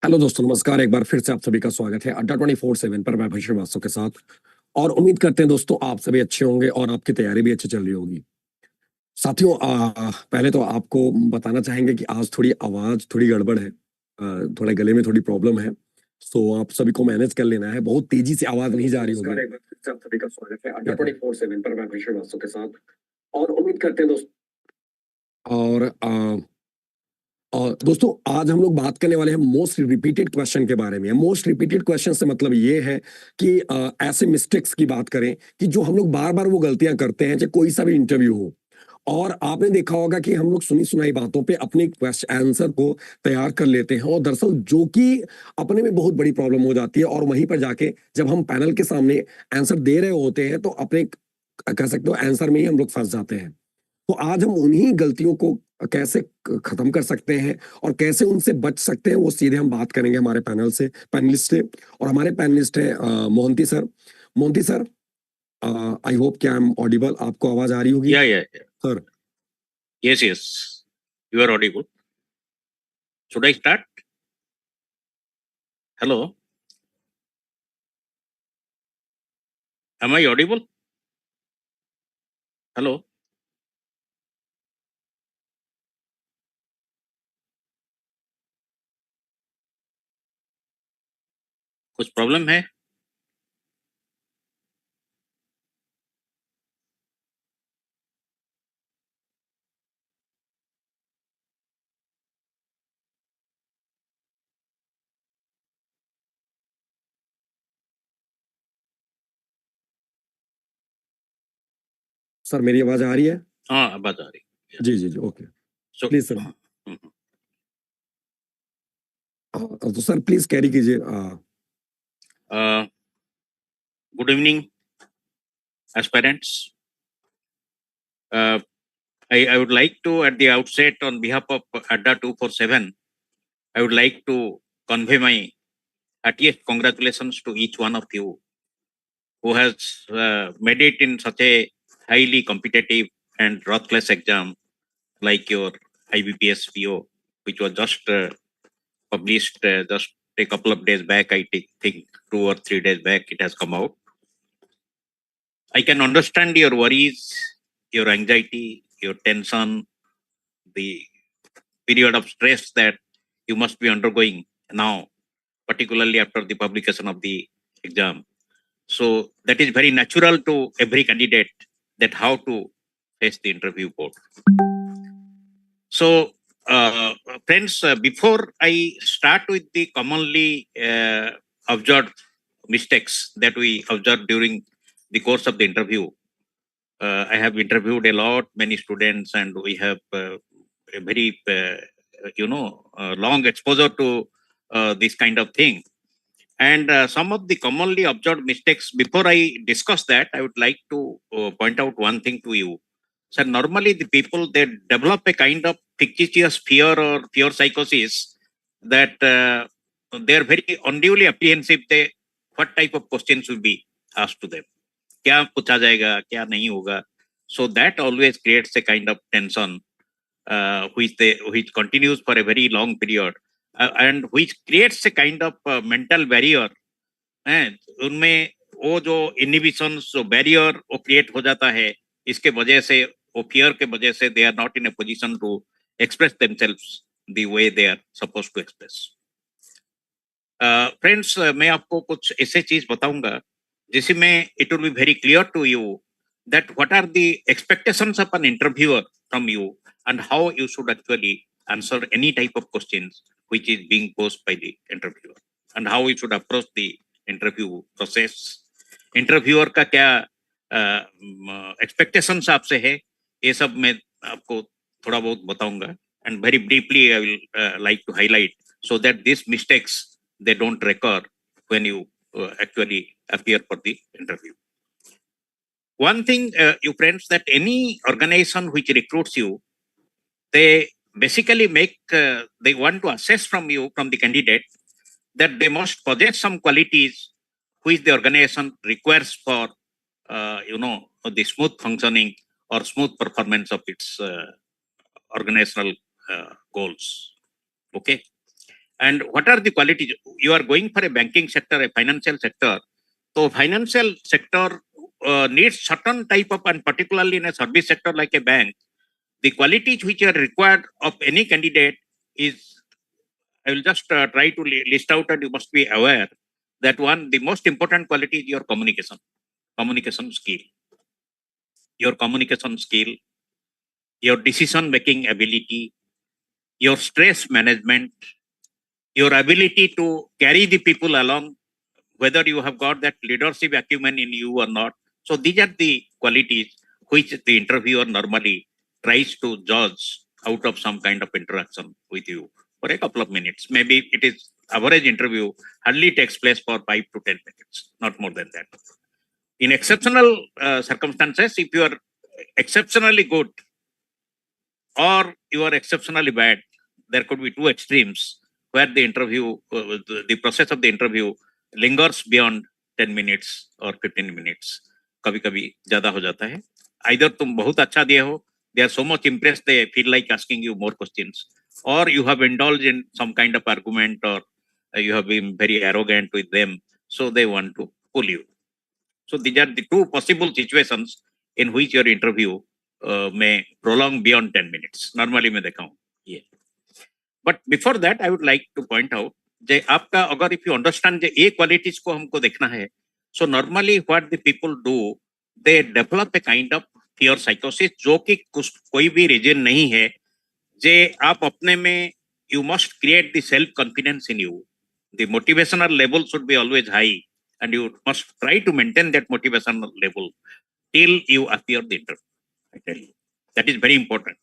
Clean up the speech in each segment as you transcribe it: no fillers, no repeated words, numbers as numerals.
Hello दोस्तों, नमस्कार। एक बार फिर से आप सभी का स्वागत है अड्डा 24/7 पर। मैं श्रीवास्तव के साथ और उम्मीद करते हैं दोस्तों आप सभी अच्छे होंगे और आपकी तैयारी भी अच्छी चल रही होगी। साथियों, पहले तो आपको बताना चाहेंगे कि आज थोड़ी आवाज थोड़ी गड़बड़ है। थोड़ा गले में थोड़ी प्रॉब्लम है, सो आप सभी को मैनेज कर लेना है। बहुत तेजी से आवाज नहीं जा रही होगी। एक बार फिर से आप सभी का स्वागत है अड्डा 24/7 पर। मैं श्रीवास्तव के साथ और उम्मीद करते हैं दोस्तों और दोस्तों आज हम लोग बात करने वाले हैं मोस्ट रिपीटेड क्वेश्चन के बारे में। मोस्ट रिपीटेड क्वेश्चन से मतलब ये है कि ऐसे मिस्टेक्स की बात करें कि जो हम लोग बार बार वो गलतियां करते हैं, चाहे कोई सा भी इंटरव्यू हो। और आपने देखा होगा कि हम लोग सुनी सुनाई बातों पे अपने क्वेश्चन आंसर को तैयार कर लेते हैं और दरअसल जो कि अपने में बहुत बड़ी प्रॉब्लम हो जाती है। और वहीं पर जाके जब हम पैनल के सामने आंसर दे रहे होते हैं तो अपने कह सकते हो आंसर में ही हम लोग फंस जाते हैं। तो आज हम उन्हीं गलतियों को कैसे खत्म कर सकते हैं और कैसे उनसे बच सकते हैं, वो सीधे हम बात करेंगे हमारे पैनलिस्ट से। और हमारे पैनलिस्ट है Mohanty sir. Mohanty sir, I hope कि आई एम ऑडिबल। आपको आवाज आ रही होगी? Yeah. Sir. Yes. You are audible. Should I start? Hello. Am I audible? Hello. कुछ प्रॉब्लम है? सर, मेरी आवाज आ रही है? हाँ, बात आ रही है। जी, ओके। So, please sir. तो सर प्लीज कैरी कीजिए। good evening, aspirants. I would like to, at the outset, on behalf of Adda 247, I would like to convey my heartiest congratulations to each one of you who has made it in such a highly competitive and ruthless exam like your IBPS PO, which was just published just a couple of days back. I think 2 or 3 days back it has come out. I can understand your worries, your anxiety, your tension, the period of stress that you must be undergoing now, particularly after the publication of the exam. So that is very natural to every candidate, that how to face the interview board. So, friends, before I start with the commonly observed mistakes that we observe during the course of the interview, I have interviewed many students, and we have a very, long exposure to this kind of thing. And some of the commonly observed mistakes, before I discuss that, I would like to point out one thing to you. So normally the people, they develop a kind of fictitious fear or fear psychosis that they are very unduly apprehensive. What type of questions will be asked to them? क्या पूछा जाएगा, क्या नहीं होगा? So that always creates a kind of tension, which continues for a very long period, and which creates a kind of mental barrier. उनमें वो जो inhibitions, जो बैरियर वो क्रिएट हो जाता है, इसके वजह से, वो फियर के वजह से, they are not in a position to express themselves the way they are supposed to express. Friends, मैं आपको कुछ ऐसे चीज बताऊंगा जिसमें it will be very clear to you that what are the expectations of an interviewer from you, and how you should actually answer any type of questions which is being posed by the interviewer, and how you should approach the interview process. Interviewer का क्या expectations आपसे है, ये सब मैं आपको थोड़ा बहुत बताऊंगा, and very briefly I will like to highlight, so that these mistakes, they don't recur when you actually appear for the interview. One thing, you friends, that any organization which recruits you, they basically they want to assess from you, from the candidate, that they must possess some qualities which the organization requires for, the smooth functioning or smooth performance of its organizational goals. Okay. And what are the qualities? You are going for a banking sector, a financial sector. So financial sector needs certain type of, and particularly in a service sector like a bank, the qualities which are required of any candidate is, I will just try to list out, and you must be aware that one, the most important quality is your communication skill, your communication skill, your decision making ability, your stress management, your ability to carry the people along, whether you have got that leadership acumen in you or not. So these are the qualities which the interviewer normally tries to judge out of some kind of interaction with you for a couple of minutes. Maybe it is average interview hardly takes place for 5 to 10 minutes, not more than that. In exceptional circumstances, if you are exceptionally good or you are exceptionally bad, there could be two extremes where the interview, the process of the interview lingers beyond 10 minutes or 15 minutes. कभी कभी ज्यादा हो जाता है. Either तुम बहुत अच्छा दिए हो, they are so much impressed, they feel like asking you more questions, or you have indulged in some kind of argument, or you have been very arrogant with them, so they want to pull you. So these are the two possible situations in which your interview may prolong beyond 10 minutes. Normally मैं देखा हूँ ये. But before that, I would like to point out जे आपका अगर if you understand जे ये qualities को हमको देखना है, so normally what the people do, they develop a kind of fear psychosis जो कि कुछ कोई भी reason नहीं है, जे आप अपने में you must create the self confidence in you. The motivational level should be always high, and you must try to maintain that motivational level till you appear the interview. I tell you, that is very important.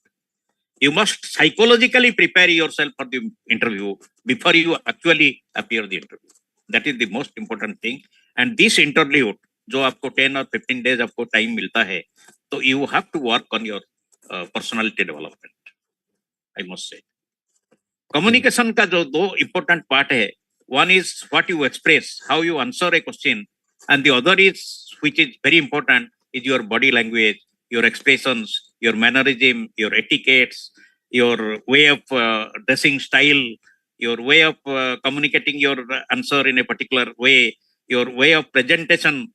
You must psychologically prepare yourself for the interview before you actually appear the interview. That is the most important thing. And this interview, जो आपको 10 or 15 days आपको time मिलता है, तो you have to work on your personality development, I must say. Communication का जो दो important part है, one is what you express, how you answer a question, and the other is, which is very important, is your body language, your expressions, your mannerism, your etiquettes, your way of dressing style, your way of communicating your answer in a particular way, your way of presentation,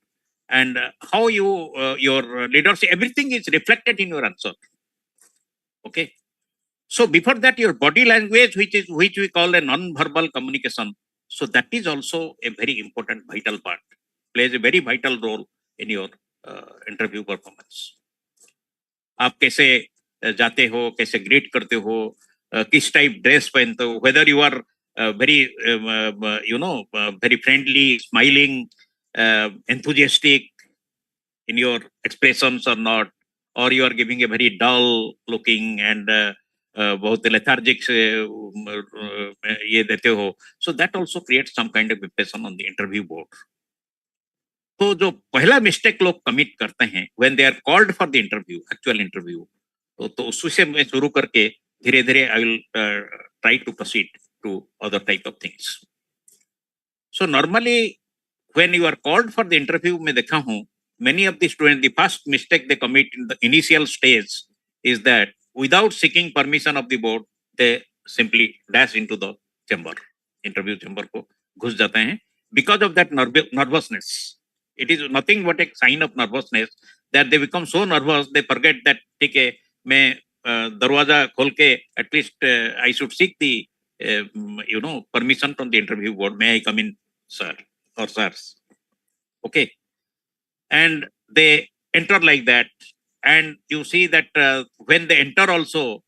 and how you, your leadership, everything is reflected in your answer. Okay. So before that, your body language, which we call a non-verbal communication, so that is also a very important, vital part, plays a very vital role in your interview performance. आप कैसे जाते हो, कैसे greet करते हो, किस type dress पहनते हो, whether you are very very friendly, smiling, enthusiastic in your expressions or not, or you are giving a very dull looking and बहुत lethargic ये देते हो, so that also creates some kind of impression on the interview board. तो जो पहला mistake लोग commit करते हैं when they are called for the interview, actual interview, तो उसी से मैं शुरू करके धीरे धीरे I will try to proceed to other type of things. So normally when you are called for the interview, मैं देखा हूँ many of the students, the first mistake they commit in the initial stage is that without seeking permission of the board, they simply dash into the chamber, interview chamber को घुस जाते हैं because of that nervousness. It is nothing but a sign of nervousness that they become so nervous they forget that ठीक है मैं दरवाजा खोल के at least I should seek the permission from the interview board. May I come in, sir or sirs? Okay. And they enter like that, and you see that when they enter also,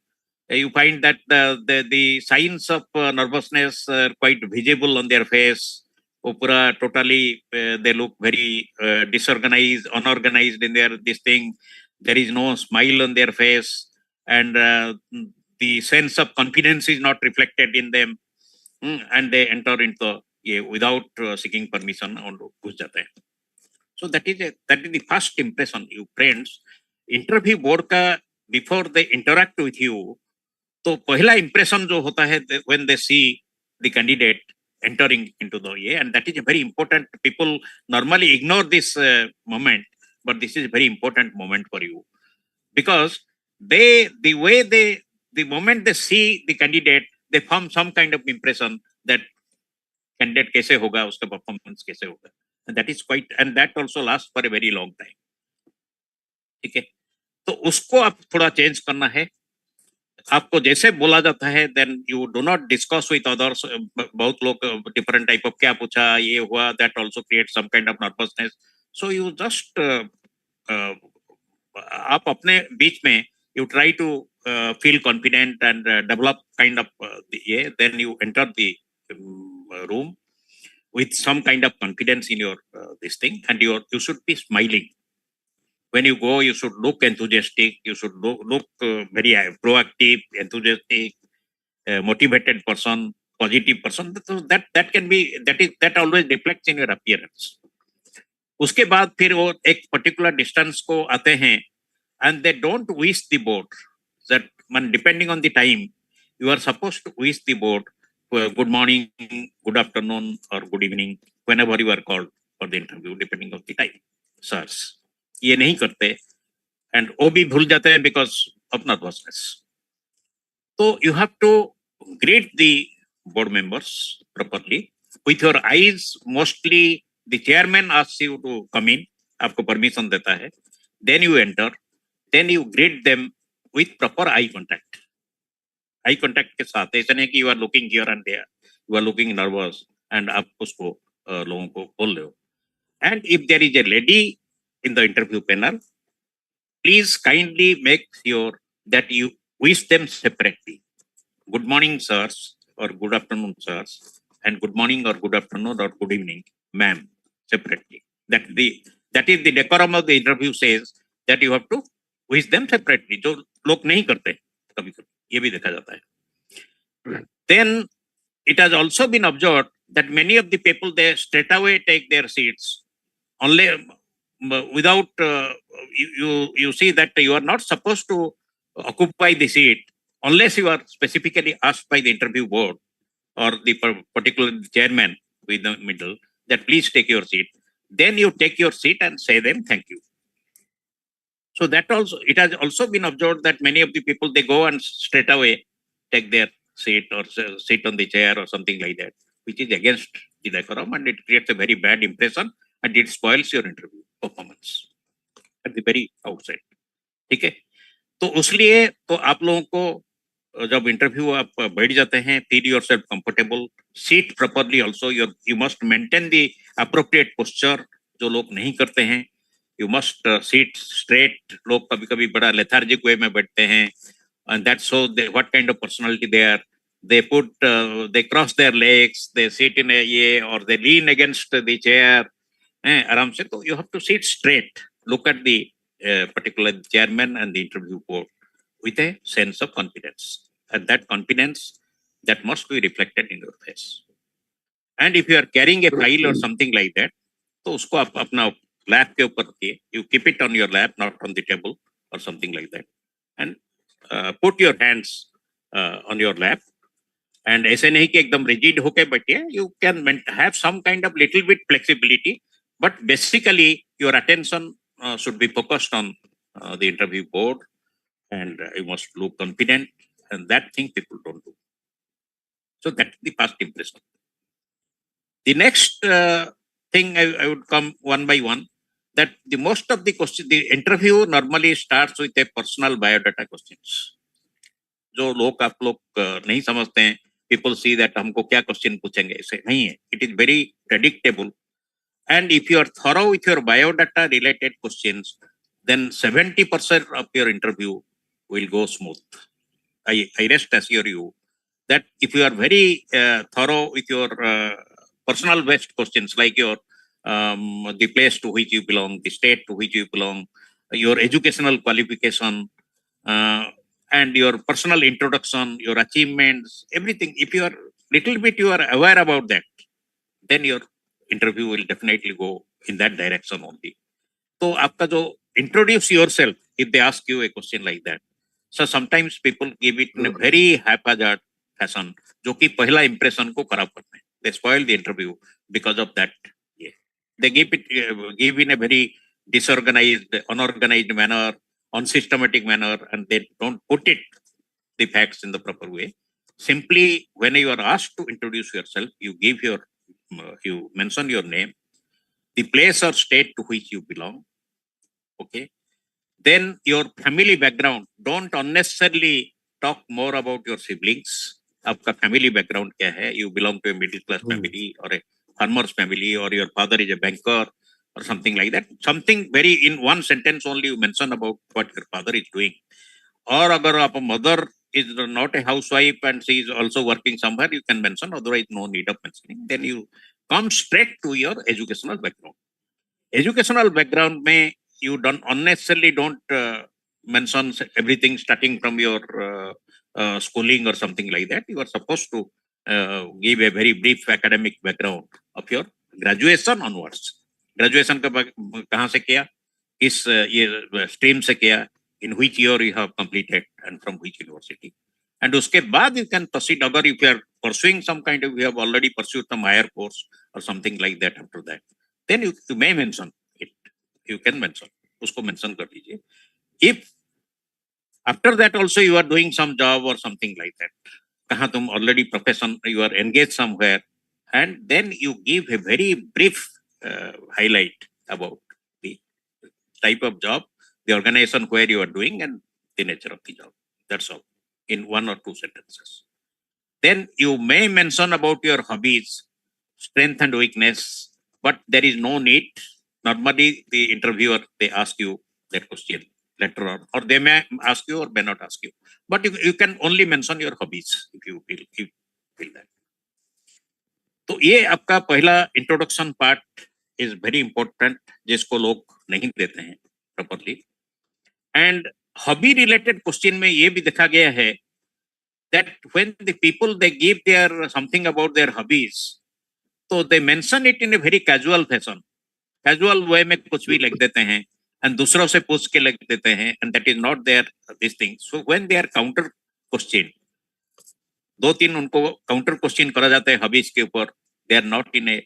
you find that the signs of nervousness are quite visible on their face. Opera totally they look very disorganized, unorganized in their this thing. There is no smile on their face, and the sense of confidence is not reflected in them, and they enter into without seeking permission on घुस जाते हैं. So that is the first impression, you friends. Interview board का before they interact with you, तो पहला impression जो होता है when they see the candidate entering into the and that is a very important. People normally ignore this moment, but this is a very important moment for you because the moment they see the candidate, they form some kind of impression that candidate कैसे होगा, उसका performance कैसे होगा, and that is quite, and that also lasts for a very long time. ठीक है, तो उसको आप थोड़ा चेंज करना है. आपको जैसे बोला जाता है, then you do not discuss with others. बहुत लोग डिफरेंट टाइप ऑफ क्या पूछा, ये हुआ, that also create some kind of nervousness. So you just आप अपने बीच में you try to feel confident and develop kind of ये, then you enter the room with some kind of confidence in your this thing, and you should be smiling. When you go, you should look enthusiastic, you should look very proactive, enthusiastic, motivated person, positive person. So that can be, that always reflects in your appearance. उसके बाद फिर वो एक particular distance को आते हैं, and they don't wish the board. That man, depending on the time, you are supposed to wish the board good morning, good afternoon, or good evening, whenever you are called for the interview, depending on the time. Sirs, ये नहीं करते, and वो भी भूल जाते हैं because of nervousness. So you have to greet the board members properly with your eyes. Mostly the chairman asks you to come in, आपको permission देता है. Then you enter, then you greet them with proper eye contact. Eye contact के साथ, ऐसा नहीं कि you are looking here and there, you are looking nervous and आप उसको लोगों को बोल रहे हो. And if there is a lady in the interview panel, please kindly make sure that you wish them separately. Good morning sirs और good afternoon sirs, and good morning और good afternoon और good evening ma'am separately. That is the decorum of the interview says that you have to wish them separately, जो लोग नहीं करते कभी कभी, ये भी देखा जाता है. Then it has also been observed that many of the people, they straight away take their seats only without you see that you are not supposed to occupy the seat unless you are specifically asked by the interview board or the particular chairman with the middle that please take your seat. Then you take your seat and say them thank you. So that also, it has also been observed that many of the people, they go and straight away take their seat or sit on the chair or something like that, which is against the decorum, and it creates a very bad impression and it spoils your interview performance at the very outset. ठीक है, तो उसलिए तो आप लोगों को जब interview आप बैठ जाते हैं, feel yourself comfortable, seat properly. Also you must maintain the appropriate posture, जो लोग नहीं करते हैं. You must sit straight. लोग कभी कभी बड़ा lethargic way में बैठते हैं, and that's so what kind of personality they are. They they cross their legs, they sit in a ये, or they lean against the chair, आराम से. तो you have to sit straight, look at the particular chairman and the interview board with a sense of confidence, and that confidence that must be reflected in your face. And if you are carrying a file or something like that, तो उसको आप अपना lap के ऊपर रखिए. You keep it on your lap, not on the table और something like that, and put your hands on your lap. And ऐसे नहीं कि एकदम रिजिड होके बैठिए. You can have some kind of little bit flexibility, but basically your attention should be focused on the interview board, and you must look confident, and that thing people don't do. So that the first impression. The next thing I would come one by one, that the most of the question, the interview normally starts with a personal biodata questions. जो लोग आप लोग नहीं समझते हैं, people see that हमको क्या question पूछेंगे, ऐसे नहीं है. It is very predictable, and if you are thorough with your biodata related questions, then 70% of your interview will go smooth. I rest assure you that if you are very thorough with your personal based questions, like your the place to which you belong, the state to which you belong, your educational qualification, and your personal introduction, your achievements, everything. If you are little bit you are aware about that, then your interview will definitely go in that direction only. So आपका जो introduce yourself, if they ask you a question like that, so sometimes people give it in a very haphazard fashion, जो कि पहला impression को खराब करते हैं. They spoil the interview because of that. Yeah. They give in a very disorganized, unorganized manner, unsystematic manner, and they don't put it the facts in the proper way. simply when you are asked to introduce yourself, you give your, you mention your name, the place or state to which you belong. Okay. Then your family background. Don't unnecessarily talk more about your siblings. आपका family background क्या है? You belong to a middle class family or a farmer's family, or your father is a banker or something like that. Something very in one sentence only you mention about what your father is doing. Or अगर आप mother is not a housewife and she is also working somewhere, you can mention. Otherwise, no need of mentioning. Then you come straight to your educational background. Educational background may you don't unnecessarily don't mention everything starting from your schooling or something like that. You are supposed to give a very brief academic background of your graduation onwards. Graduation कहाँ से किया, किस ये stream से किया, in which year you have completed and from which university. And उसके बाद you can proceed. अगर if you are pursuing some kind of, you have already pursued some higher course or something like that after that, then you may mention it. You can mention. उसको mention कर दीजिए. If after that also you are doing some job or something like that, कहाँ तुम already profession, you are engaged somewhere, and then you give a very brief highlight about the type of job, the organization where you are doing, and the nature of the job. That's all, in one or two sentences. Then you may mention about your hobbies, strength and weakness, but there is no need. Normally, the interviewer, they ask you that question later on, or they may ask you or may not ask you. But you can only mention your hobbies if you feel that. तो ये आपका पहला introduction part is very important, जिसको लोग नहीं देते हैं properly. And hobby related question में ये भी देखा गया है that when the people they give their something about their hobbies, so they mention it in a very casual fashion. Casual way में कुछ भी लिख देते हैं and दूसरों से पूछ के लिख देते हैं, and that is not their this thing. So when they are counter question, दो तीन उनको counter question करा जाता है hobbies के ऊपर, they are not in a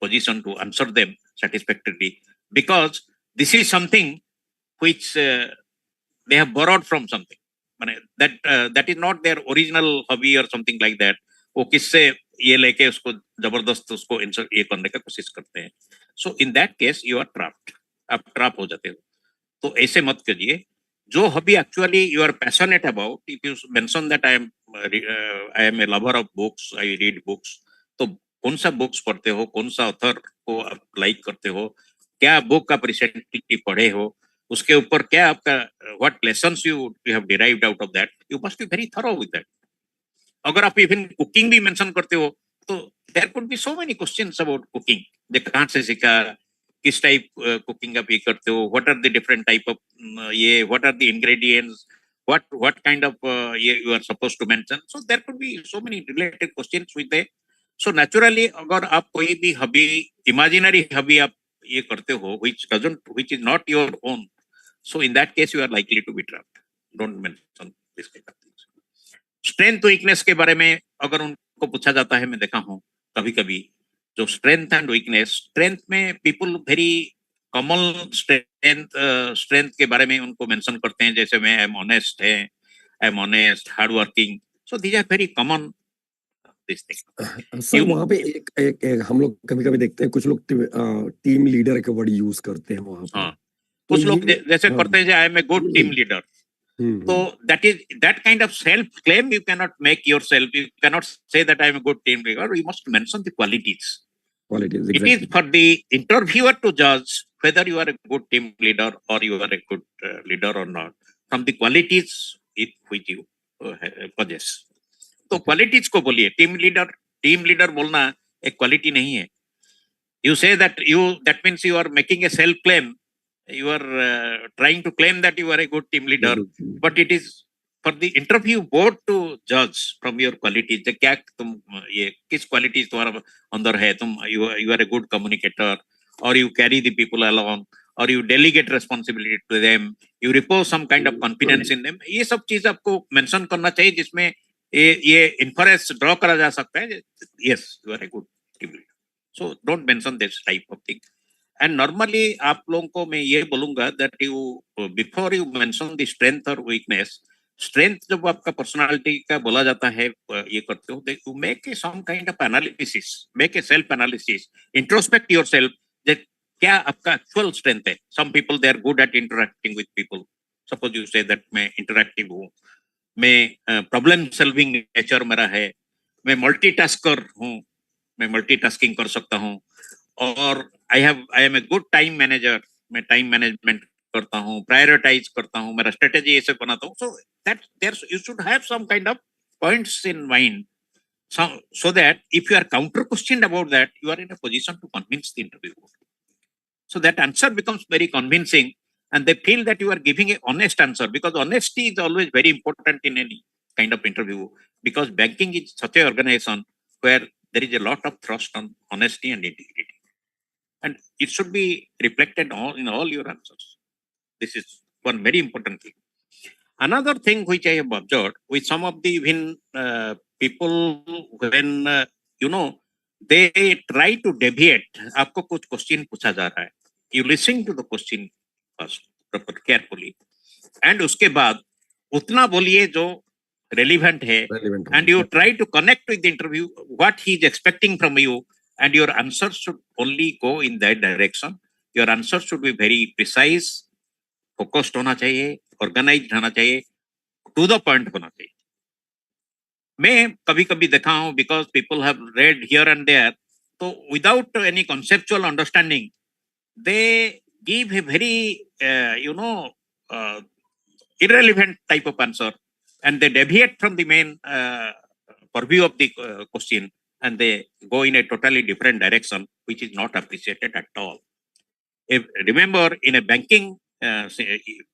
position to answer them satisfactorily, because this is something which they have borrowed from something. that is not their original hobby or something like that. वो किससे ये लेके उसको जबरदस्त उसको insert ये करने का कोशिश करते हैं. So in that case you are trapped, आप ट्रैप हो जाते हो. तो ऐसे मत करिए. जो hobby actually you are passionate about, if you mention that I am a lover of books, I read books, तो कौन सा बुक्स पढ़ते हो, कौन सा ऑथर को आप लाइक करते हो, क्या बुक आप रिसेंटली पढ़े हो, उसके ऊपर क्या आपका what lessons you have derived out of that, you must be very thorough with that. अगर आप इवन कुकिंग भी मेंशन करते हो तो there could be so many questions about cooking. कहाँ से सीखा, किस टाइप कुकिंग आप ये करते हो, what are the different type of ये, what are the ingredients, what kind of you are supposed to mention. So there could be so many related questions with it. So naturally अगर आप कोई भी hobby, imaginary hobby आप ये करते हो which is not your own, so in that case you are likely to be trapped. Don't mention this kind of things. Strength weakness के बारे में अगर उनको पूछा जाता है, मैं देखा हूँ कभी कभी जो स्ट्रेंथ एंड वीकनेस, स्ट्रेंथ में पीपल वेरी कॉमन स्ट्रेंथ के बारे में उनको मेंशन करते हैं, जैसे मैं I am honest, hard working. So these are very common this thing. Sir वहाँ पे एक हम लोग कभी कभी देखते हैं कुछ लोग टीम लीडर के वर्ड यूज करते हैं वहाँ पे. हाँ, कुछ लोग जैसे करते हैं I am a good team leader. So that kind of self claim you cannot make yourself. You cannot say that I am a good team leader. You must mention the qualities. Exactly. It is for the interviewer to judge whether you are a good team leader or you are a good leader or not from the qualities which you possess. तो qualities को बोलिए. team leader बोलना एक quality नहीं है. You say that means you are making a self claim. You are trying to claim that you are a good team leader, but it is for the interview board to judge from your qualities. क्या तुम ये किस qualities तुम्हारा अंदर है, तुम you are a good communicator, or you carry the people along, or you delegate responsibility to them, you repose some kind of confidence in them. ये सब चीज आपको mention करना चाहिए, जिसमें ये inference draw करा जा सकता है. Yes, you are a good team leader. So don't mention this type of thing. And normally आप लोगों को मैं ये बोलूंगा that you before you mention the strength or weakness, strength जब आपका पर्सनालिटी का बोला जाता है, ये करते हो, you make a some kind of analysis, make a self analysis, introspect yourself, that क्या आपका एक्चुअल स्ट्रेंथ है. Some people they are good at interacting with people. Suppose you say that मैं इंटरेक्टिव हूँ, मैं प्रॉब्लम सॉल्विंग नेचर मेरा है, मैं multitasker हूँ, मैं मल्टीटास्किंग कर सकता हूँ, और I am a good time manager, मैं टाइम मैनेजमेंट करता हूँ, प्रायोरिटाइज करता हूँ, मेरा स्ट्रेटेजी ऐसे बनाता हूँ. So that there you should have some kind of points in mind, so that if you are counter questioned about that, you are in a position to convince the interviewer. So that answer becomes very convincing, and they feel that you are giving a honest answer, because honesty is always very important in any kind of interview, because banking is such an organization where there is a lot of thrust on honesty and integrity, and it should be reflected in all your answers. This is one very important thing. Another thing which I have observed with some of the even people, when you know, they try to deviate. आपको कुछ question पूछा जा रहा है, you listen to the question first carefully, and उसके बाद उतना बोलिए जो relevant है, Relevant and होगी, you yeah. try to connect with the interview what he is expecting from you, and your answer should only go in that direction. Your answer should be very precise, focused होना चाहिए, organised होना चाहिए, to the point होना चाहिए. मैं कभी कभी देखा हूं, because people have read here and there, तो without any conceptual understanding they give a very you know irrelevant type of answer, and they deviate from the main purview of the question, and they go in a totally different direction, which is not appreciated at all. Remember, in a banking,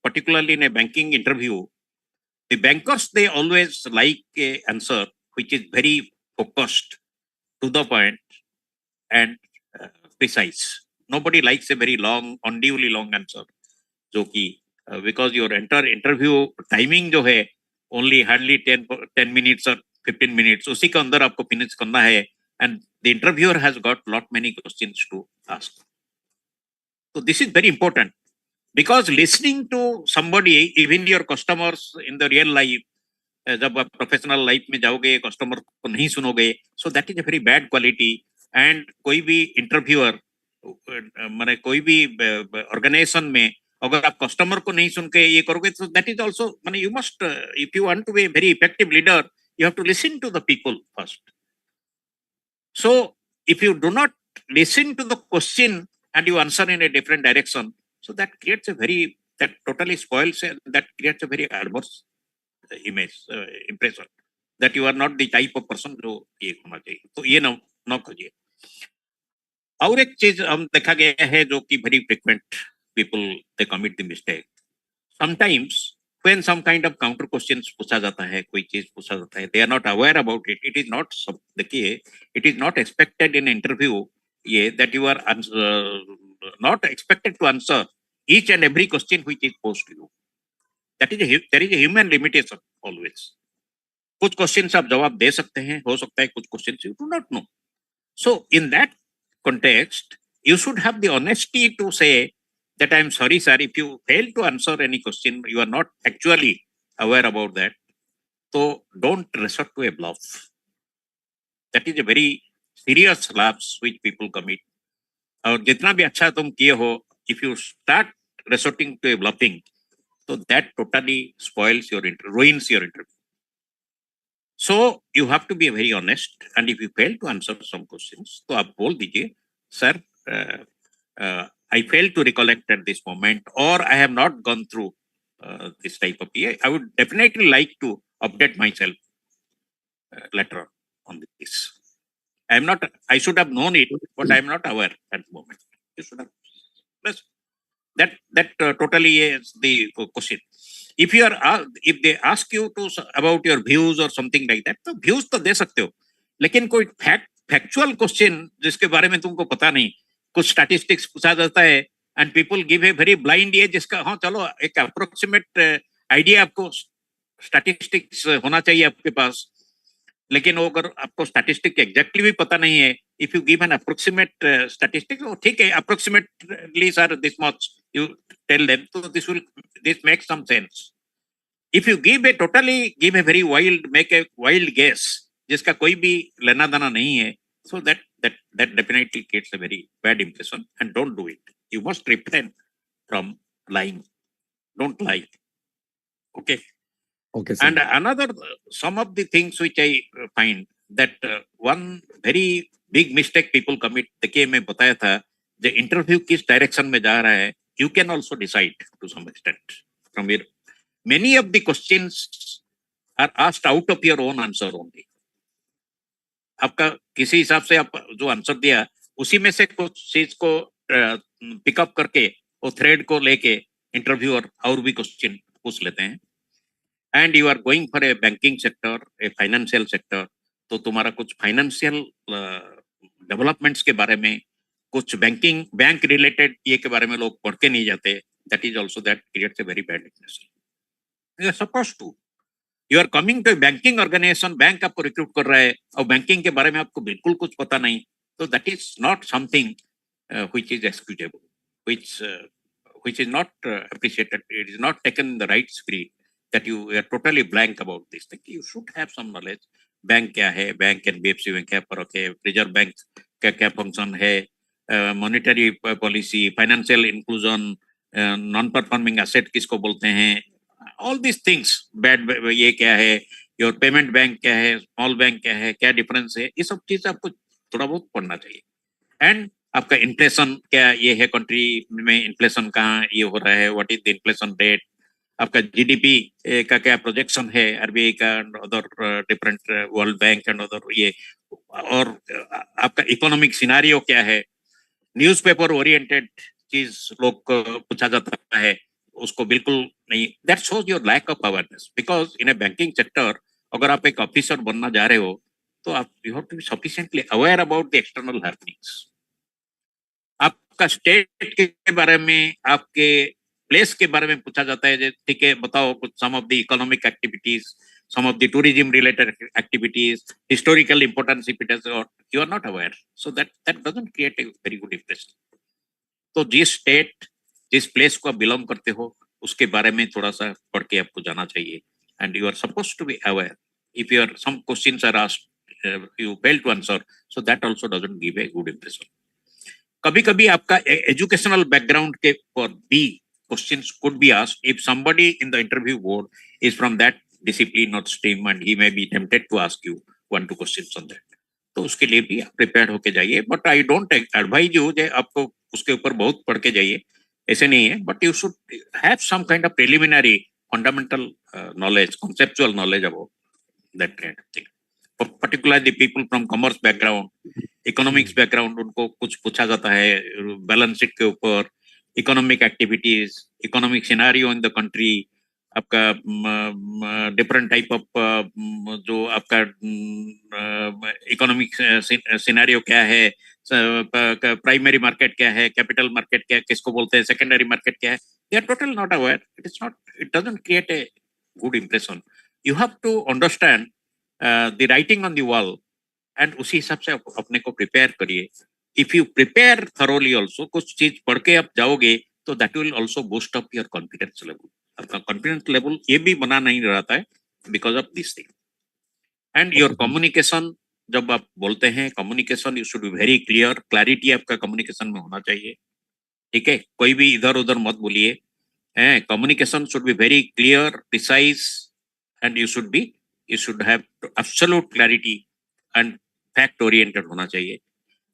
particularly in a banking interview, the bankers, they always like a answer which is very focused, to the point, and precise. Nobody likes a very long, unduly long answer. जो कि because your interview timing जो है only hardly 10 minutes or 15 minutes, उसी के अंदर आपको finish करना है, and the interviewer has got lot many questions to ask. So this is very important, because listening to somebody, even your customers in the real life, जब आप professional life में जाओगे, कस्टमर को नहीं सुनोगे, so that is a very bad quality. And कोई भी interviewer, माने कोई भी ऑर्गेनाइजेशन में, अगर आप कस्टमर को नहीं सुन के ये करोगे, तो दैट इज आल्सो, माने you must, if you want to be a very effective leader, you have to listen to the people first. So if you do not listen to the question and you answer in a different direction, so that creates a very, that totally spoils, that creates a very adverse image, impression, that you are not the type of person जो ये होना चाहिए. तो ये ना करिए. और एक चीज हम देखा गया है जो कि very frequent people they commit the mistake. Sometimes when some kind of counter questions पूछा जाता है, कोई चीज पूछा जाता है, they are not aware about it. It is not, देखिए, it is not expected in interview ये that you are not expected to answer each and every question which is posed to you. That is there is a human limitation always. कुछ question आप जवाब दे सकते हैं, हो सकता है कुछ question you do not know. So in that context, you should have the honesty to say that I'm sorry, sir, if you fail to answer any question, you are not actually aware about that. So don't resort to a bluff. That is a very serious lapse which people commit. और जितना भी अच्छा तुम किए हो, if you start resorting to a bluffing, so that totally spoils your ruins your interview. So you have to be very honest, and if you fail to answer some questions, तो आप बोल दीजिए, sir, I failed to recollect at this moment, or I have not gone through this type of PA. I would definitely like to update myself later on this. I am not. I should have known it, but I am not aware at the moment. You should have. Plus, that totally is the question. If you are, if they ask you to about your views or something like that, तो views तो दे सकते हो, लेकिन कोई factual question जिसके बारे में तुमको पता नहीं, कुछ स्टैटिस्टिक्स पूछा जाता है, and people give a very blind ये, जिसका हाँ चलो एक अप्रोक्सीमेट आइडिया, आपको स्टैटिस्टिक्स होना चाहिए आपके पास, लेकिन वो अगर आपको स्टैटिस्टिक एग्जैक्टली भी पता नहीं है, if you give an approximate statistic, ठीक है, approximately sir this much, you tell them, तो this makes some sense. If you give a very wild, make a wild guess, जिसका कोई भी लेना देना नहीं है, so that definitely creates a very bad impression, and don't do it. You must refrain from lying. Don't lie. Okay. Okay, sir. And another, some of the things which I find that one very big mistake people commit, देखिए मैं बताया था, the interview किस direction में जा रहा है, you can also decide to some extent from your, many of the questions are asked out of your own answer only. आपका किसी हिसाब से आप जो आंसर दिया उसी में से कुछ चीज को पिकअप करके वो थ्रेड को लेके इंटरव्यूअर और भी क्वेश्चन पूछ लेते हैं. And you are going for a banking sector, a financial sector, तो तुम्हारा कुछ फाइनेंशियल डेवलपमेंट्स के बारे में, कुछ बैंक रिलेटेड ये के बारे में लोग पढ़ के नहीं जाते. That is also that creates a very bad impression. You are suppose to, you are coming to banking organization, bank आपको रिक्रूट कर रहा है और बैंकिंग के बारे में आपको बिल्कुल कुछ पता नहीं, तो that is not something which is excusable, which is not appreciated. It is not taken in the right spirit that you are totally blank about this thing. You should have some knowledge. Bank क्या है, bank and BFC में क्या फर्क है, reserve bank का क्या function है, monetary policy, financial inclusion, non performing asset किसको बोलते हैं, ऑल दिस थिंग्स, बैड ये क्या है, योर पेमेंट बैंक क्या है, स्मॉल बैंक क्या है, क्या डिफरेंस है, ये सब चीज आपको थोड़ा बहुत पढ़ना चाहिए. एंड आपका इन्फ्लेशन क्या ये है, कंट्री में इन्फ्लेशन कहाँ ये हो रहा है, what is the inflation rate, आपका जीडीपी का क्या प्रोजेक्शन है, आरबीआई का, other different world bank and other ये, और आपका इकोनॉमिक सिनारियो क्या है. न्यूज़पेपर ओरिएंटेड चीज लोग को पूछा जाता है, उसको बिल्कुल नहीं. That shows your lack of awareness, because in a banking sector अगर आप एक ऑफिसर बनना जा रहे हो तो आप you have to be sufficiently aware about the external happenings. आपका स्टेट के बारे में, आपके प्लेस के बारे में पूछा जाता है, ठीक है बताओ कुछ some of the economic activities, some of the tourism related activities, historical importance if it is, you are not aware, so that doesn't create a very good impression. तो जिस स्टेट, जिस प्लेस को आप बिलोंग करते हो उसके बारे में थोड़ा सा पढ़ के आपको जाना चाहिए. And you are suppose to be aware. If you are some questions are asked, you fail to answer, so that also doesn't give a good impression. कभी कभी आपका एजुकेशनल बैकग्राउंड के पर भी questions could be asked if somebody in the interview board is from that discipline और stream, and he may be tempted to ask you one two questions on that. तो उसके लिए भी आप प्रिपेयर्ड होके जाइए. But I don't advise you जे आपको उसके ऊपर बहुत पढ़ के जाइए, ऐसे नहीं है. But you should have some kind of preliminary fundamental knowledge, conceptual knowledge about that kind of thing. Particularly the people from commerce background, economics background, उनको कुछ पूछा जाता है बैलेंस शीट के ऊपर, economic activities, economic scenario in the country, आपका different type of जो आपका इकोनॉमिक सिनारियो क्या है, प्राइमरी मार्केट क्या है, कैपिटल मार्केट क्या है, किसको बोलते हैं, सेकेंडरी मार्केट क्या है, they are total not aware. It is not, it doesn't create a good impression. You have to understand the writing on the wall, and उसी हिसाब से अपने को प्रिपेयर करिए. If you prepare thoroughly also, कुछ चीज पढ़ के आप जाओगे तो that will also boost up your confidence level. आपका कॉन्फिडेंस लेवल ये भी बना नहीं रहता है because of this thing. And your communication, जब आप बोलते हैं communication, you should be very clear. Clarity आपका कम्युनिकेशन में होना चाहिए, ठीक है. कोई भी इधर उधर मत बोलिए. Communication should be very clear, precise, and you should have absolute clarity and fact oriented होना चाहिए.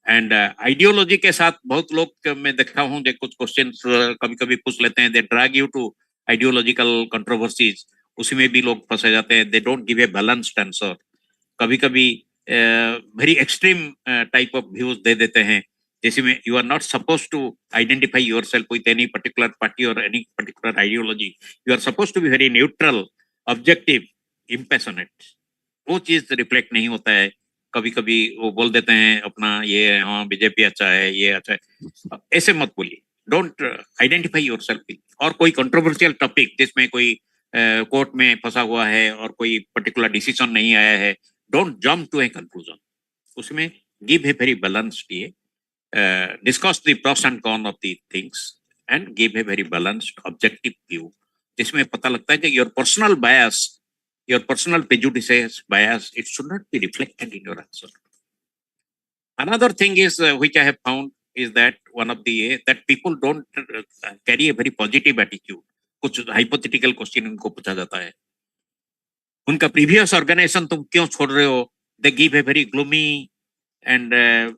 एंड आइडियोलॉजी के साथ बहुत लोग मैं देखा हूं जो कुछ क्वेश्चंस कभी कभी पूछ लेते हैं, they drag you to ideological controversies, उसी में भी लोग फंसे जाते हैं. They don't give a balanced answer. कभी कभी very extreme type of views दे देते हैं, जैसे में you are not suppose to identify yourself with any particular party और any particular ideology. You are suppose to be very neutral, objective, impassionate. वो चीज रिफ्लेक्ट नहीं होता है. कभी कभी वो बोल देते हैं अपना ये, हाँ बीजेपी अच्छा है, ये अच्छा है, ऐसे मत बोलिए. Don't identify yourself. और कोई कंट्रोवर्शियल टॉपिक जिसमें कोई कोर्ट में फंसा हुआ है और कोई पर्टिकुलर डिसीजन नहीं आया है, don't jump to a conclusion. उसमें give a very balanced, discuss the pros and cons of the things and give a very balanced objective view जिसमें पता लगता है कि your personal bias, your personal prejudices, bias, it should not be reflected in your answer. Another thing is which I have found is that one of the that people don't carry a very positive attitude. कुछ hypothetical question उनको पूछा जाता है, उनका previous organization तुम क्यों छोड़ रहे हो? They give a very gloomy and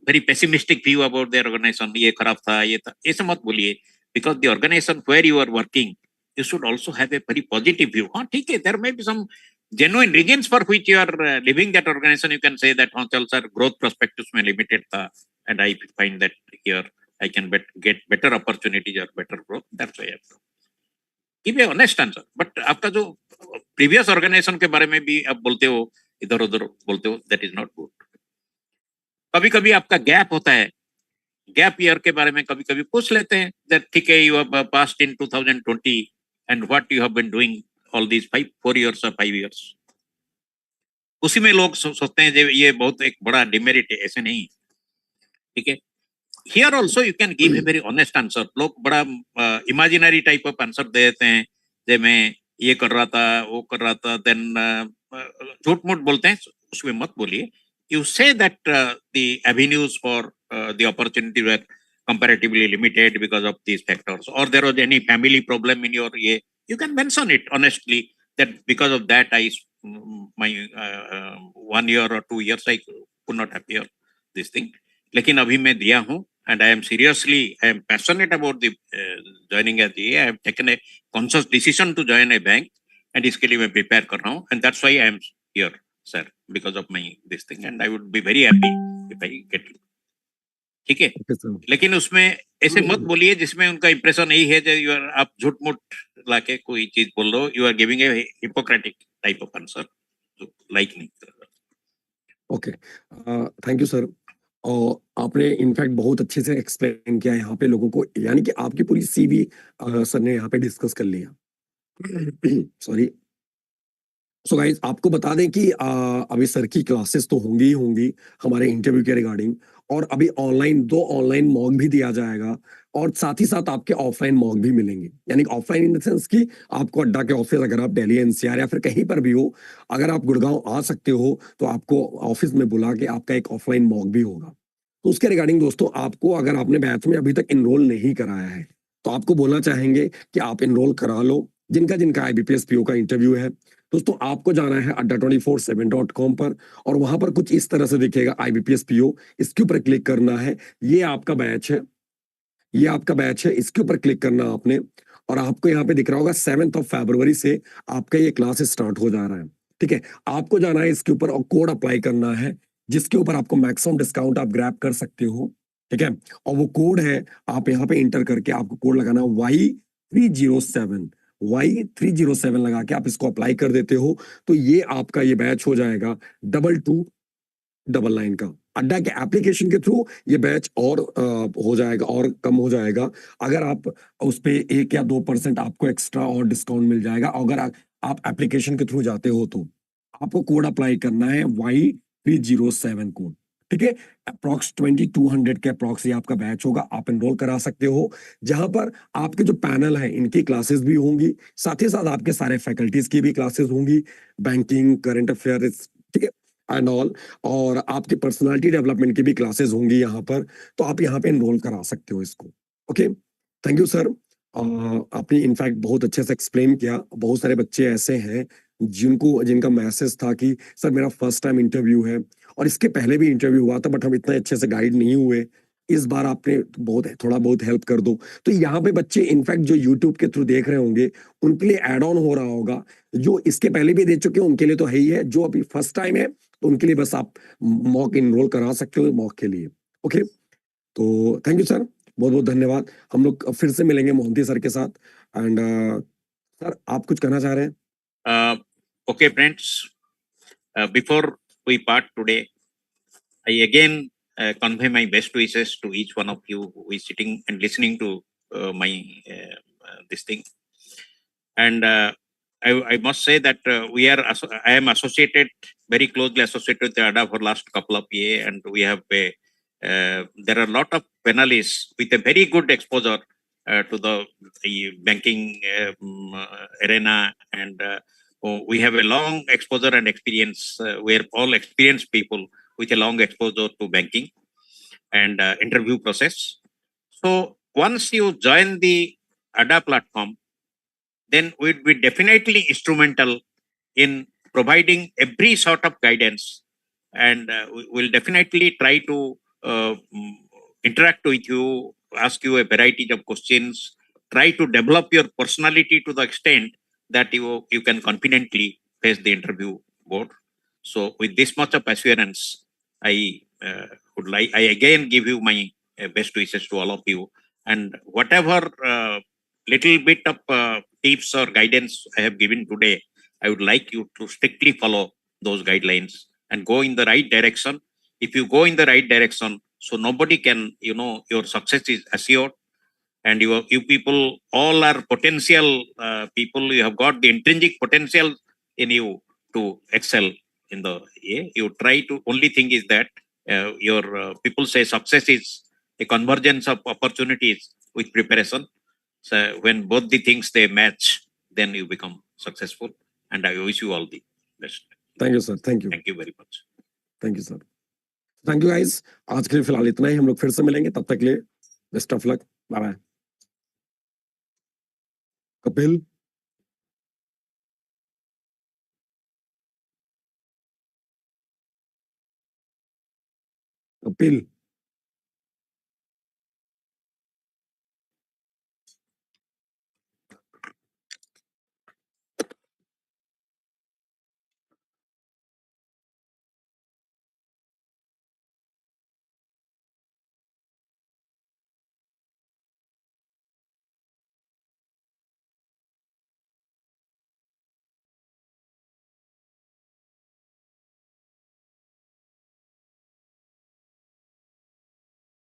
very pessimistic view about their organization. ये खराब था, ये था, ऐसे मत बोलिए. Because the organization where you are working, you should also have a very positive view. हाँ ठीक है, there may be some genuine reasons for which you are leaving that organization. You can say that हाँ चल sir, growth perspectives में limited था, and I find that here I can get better opportunities or better growth. That's why I have to give a honest answer. But आपका जो previous organization के बारे में भी आप बोलते हो, इधर उधर बोलते हो, that is not good. कभी कभी आपका गैप होता है, गैप ईयर के बारे में कभी कभी पूछ लेते हैं that ठीक है, you have passed in 2020 and what you have been doing all these 4 years or 5 years. उसी में लोग सोचते हैं ये बहुत एक बड़ा डिमेरिट है, ऐसे नहीं, ठीक है. Here also you can give a very honest answer. लोग बड़ा imaginary type of answer दे देते हैं, जैसे मैं ये कर रहा था, वो कर रहा था, then झूठ मूठ बोलते हैं, उसमें मत बोलिए. You say that the avenues for the opportunity were comparatively limited because of these factors, or there was any family problem in your year. You can mention it honestly that because of that my 1 year or 2 years I could not appear this thing. लेकिन अभी मैं दिया हूँ and I am passionate about the joining as DA. I have taken a conscious decision to join a bank and इसके लिए मैं prepare कर रहा हूँ, and that's why I am here, sir, because of my this thing, and I would be very happy if I get you. ठीक है, लेकिन उसमें ऐसे मत बोलिए जिसमें उनका इंप्रेशन यही है कि आप झूठ मूठ लाके कोई चीज बोल रहे हो. You are giving a hypocritic type of answer, like नहीं. Okay, thank you sir. और आपने इनफैक्ट बहुत अच्छे से एक्सप्लेन किया यहाँ पे लोगों को, यानी कि आपकी पूरी सीवी सर ने यहाँ पे डिस्कस कर लिया. सॉरी. सो गाइज, आपको बता दें कि अभी सर की क्लासेस तो होंगी ही होंगी हमारे इंटरव्यू के रिगार्डिंग, और अभी दो ऑनलाइन मॉक भी दिया जाएगा, और साथ ही साथ आपके ऑफलाइन मॉक भी मिलेंगे. यानी कि ऑफलाइन इन द सेंस कि आपको अड्डा के ऑफिस, अगर आप दिल्ली एनसीआर या फिर कहीं पर भी हो, अगर आप गुड़गांव आ सकते हो तो आपको ऑफिस में बुला के आपका एक ऑफलाइन मॉक भी होगा. तो उसके रिगार्डिंग दोस्तों, आपको अगर आपने बैच में अभी तक इनरोल नहीं कराया है तो आपको बोलना चाहेंगे कि आप इनरोल करा लो, जिनका जिनका IBPS PO का इंटरव्यू है. दोस्तों, आपको जाना है adda247.com पर, और वहां पर कुछ इस तरह से दिखेगा IBPS PO. इसके ऊपर क्लिक करना है. ये आपका बैच है, ये आपका बैच है, इसके ऊपर क्लिक करना आपने, और आपको यहाँ पे दिख रहा होगा 7 फरवरी से आपका ये क्लास स्टार्ट हो जा रहा है. ठीक है, आपको जाना है इसके ऊपर और कोड अप्लाई करना है, जिसके ऊपर आपको मैक्सिमम डिस्काउंट आप ग्रैब कर सकते हो. ठीक है, और वो कोड है, आप यहाँ पे इंटर करके आपको कोड लगाना Y307 लगा के आप इसको अप्लाई कर देते हो, तो ये आपका ये बैच हो जाएगा 2299 का. अड्डा के एप्लीकेशन के थ्रू ये बैच और हो जाएगा, और कम हो जाएगा. अगर आप उस पे 1 या 2% आपको एक्स्ट्रा और डिस्काउंट मिल जाएगा. अगर आप एप्लीकेशन के थ्रू जाते हो तो आपको कोड अप्लाई करना है Y307 कोड. ठीक है, अप्रॉक्स 2200 के अप्रॉक्स ये आपका बैच होगा. आप एनरोल करा सकते हो, जहां पर आपके जो पैनल है इनकी क्लासेस भी होंगी, साथ ही साथ आपके सारे फैकल्टीज की भी क्लासेस होंगी, बैंकिंग, करंट अफेयर्स, ठीक है, एंड ऑल, और आपकी पर्सनालिटी डेवलपमेंट की भी क्लासेस होंगी यहाँ पर. तो आप यहाँ पे एनरोल करा सकते हो इसको. Okay, thank you sir. आपने इनफैक्ट बहुत अच्छे से एक्सप्लेन किया. बहुत सारे बच्चे ऐसे हैं जिनका मैसेज था कि सर मेरा फर्स्ट टाइम इंटरव्यू है, और इसके पहले भी इंटरव्यू हुआ था बट हम इतने अच्छे से गाइड नहीं हुए. इस बार आपने थोड़ा बहुत हेल्प कर दो. तो यहाँ पे बच्चे इनफैक्ट जो यूट्यूब के थ्रू देख रहे होंगे, उनके लिए एड ऑन हो रहा होगा. जो इसके पहले भी दे चुके हैं उनके लिए तो है ही है, जो अभी फर्स्ट टाइम है तो उनके लिए बस आप मॉक इनरोल करा सकते हो मॉक के लिए. ओके, तो थैंक यू सर, बहुत बहुत धन्यवाद. हम लोग फिर से मिलेंगे मोहंती सर के साथ. एंड सर, आप कुछ कहना चाह रहे हैं? Okay, friends, before we part today, I again convey my best wishes to each one of you who is sitting and listening to my this thing. And I must say that I am very closely associated with the ADA for last couple of years, and we have there are a lot of panelists with a very good exposure to the banking arena, and we have a long exposure and experience. We're all experienced people with a long exposure to banking and interview process. So once you join the ADA platform, then we'd be definitely instrumental in providing every sort of guidance, and we'll definitely try to interact with you, ask you a variety of questions, try to develop your personality to the extent that you can confidently face the interview board. So with this much of assurance, I again give you my best wishes to all of you, and whatever little bit of tips or guidance I have given today, I would like you to strictly follow those guidelines and go in the right direction. If you go in the right direction, so nobody can, your success is assured, and you people all are potential people. You have got the intrinsic potential in you to excel in the. Yeah, you try to. Only thing is that your people say success is a convergence of opportunities with preparation. So when both the things they match, then you become successful. And I wish you all the best. Thank you, sir. Thank you. Thank you very much. Thank you, sir. Thank you guys, आज के लिए फिलहाल इतना ही। हम लोग फिर से मिलेंगे, तब तक के लिए best of luck, bye bye. Kapil, Kapil.